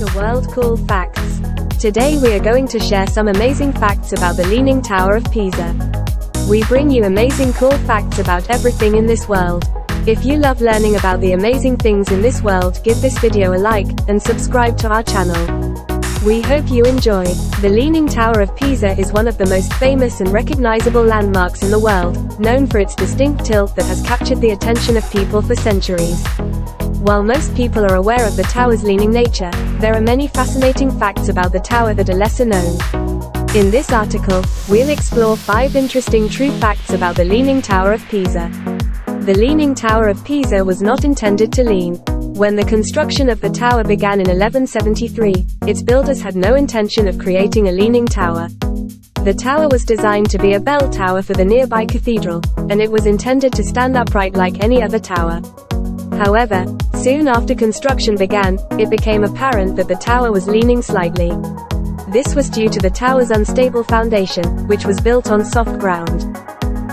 to World Cool Facts. Today we are going to share some amazing facts about the Leaning Tower of Pisa. We bring you amazing cool facts about everything in this world. If you love learning about the amazing things in this world, give this video a like, and subscribe to our channel. We hope you enjoy. The Leaning Tower of Pisa is one of the most famous and recognizable landmarks in the world, known for its distinct tilt that has captured the attention of people for centuries. While most people are aware of the tower's leaning nature, there are many fascinating facts about the tower that are lesser known. In this article, we'll explore 5 interesting true facts about the Leaning Tower of Pisa. The Leaning Tower of Pisa was not intended to lean. When the construction of the tower began in 1173, its builders had no intention of creating a leaning tower. The tower was designed to be a bell tower for the nearby cathedral, and it was intended to stand upright like any other tower. However, soon after construction began, it became apparent that the tower was leaning slightly. This was due to the tower's unstable foundation, which was built on soft ground.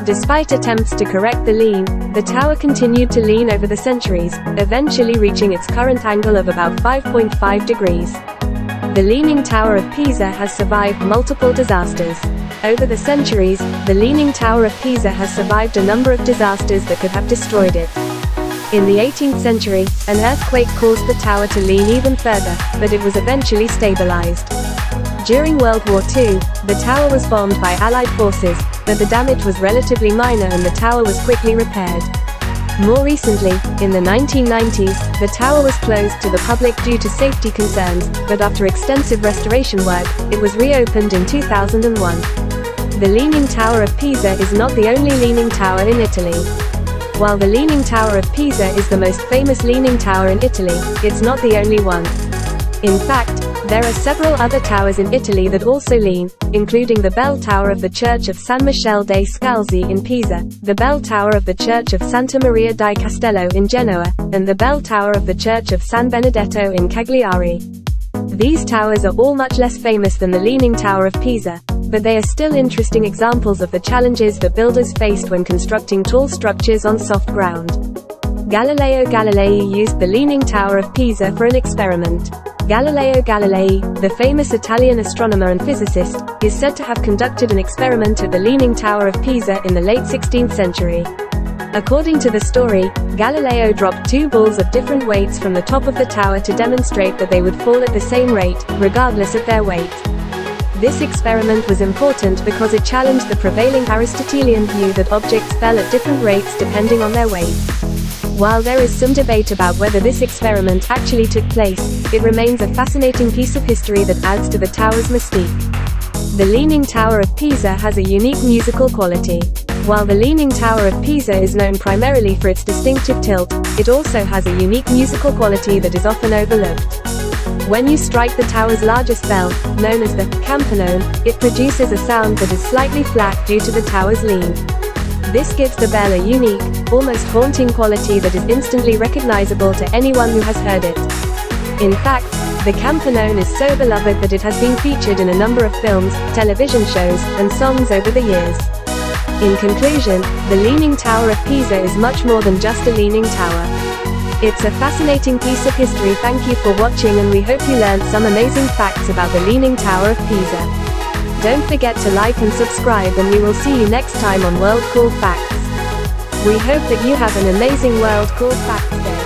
Despite attempts to correct the lean, the tower continued to lean over the centuries, eventually reaching its current angle of about 5.5 degrees. The Leaning Tower of Pisa has survived multiple disasters. Over the centuries, the Leaning Tower of Pisa has survived a number of disasters that could have destroyed it. In the 18th century, an earthquake caused the tower to lean even further, but it was eventually stabilized. During World War II, the tower was bombed by Allied forces, but the damage was relatively minor and the tower was quickly repaired. More recently, in the 1990s, the tower was closed to the public due to safety concerns, but after extensive restoration work, it was reopened in 2001. The Leaning Tower of Pisa is not the only leaning tower in Italy. While the Leaning Tower of Pisa is the most famous leaning tower in Italy, it's not the only one. In fact, there are several other towers in Italy that also lean, including the bell tower of the Church of San Michele dei Scalzi in Pisa, the bell tower of the Church of Santa Maria di Castello in Genoa, and the bell tower of the Church of San Benedetto in Cagliari. These towers are all much less famous than the Leaning Tower of Pisa, but they are still interesting examples of the challenges that builders faced when constructing tall structures on soft ground. Galileo Galilei used the Leaning Tower of Pisa for an experiment. Galileo Galilei, the famous Italian astronomer and physicist, is said to have conducted an experiment at the Leaning Tower of Pisa in the late 16th century. According to the story, Galileo dropped 2 balls of different weights from the top of the tower to demonstrate that they would fall at the same rate, regardless of their weight. This experiment was important because it challenged the prevailing Aristotelian view that objects fell at different rates depending on their weight. While there is some debate about whether this experiment actually took place, it remains a fascinating piece of history that adds to the tower's mystique. The Leaning Tower of Pisa has a unique musical quality. While the Leaning Tower of Pisa is known primarily for its distinctive tilt, it also has a unique musical quality that is often overlooked. When you strike the tower's largest bell, known as the campanone, it produces a sound that is slightly flat due to the tower's lean. This gives the bell a unique, almost haunting quality that is instantly recognizable to anyone who has heard it. In fact, the campanone is so beloved that it has been featured in a number of films, television shows, and songs over the years. In conclusion, the Leaning Tower of Pisa is much more than just a leaning tower. It's a fascinating piece of history. Thank you for watching, and we hope you learned some amazing facts about the Leaning Tower of Pisa. Don't forget to like and subscribe, and we will see you next time on World Cool Facts. We hope that you have an amazing World Cool Facts Day.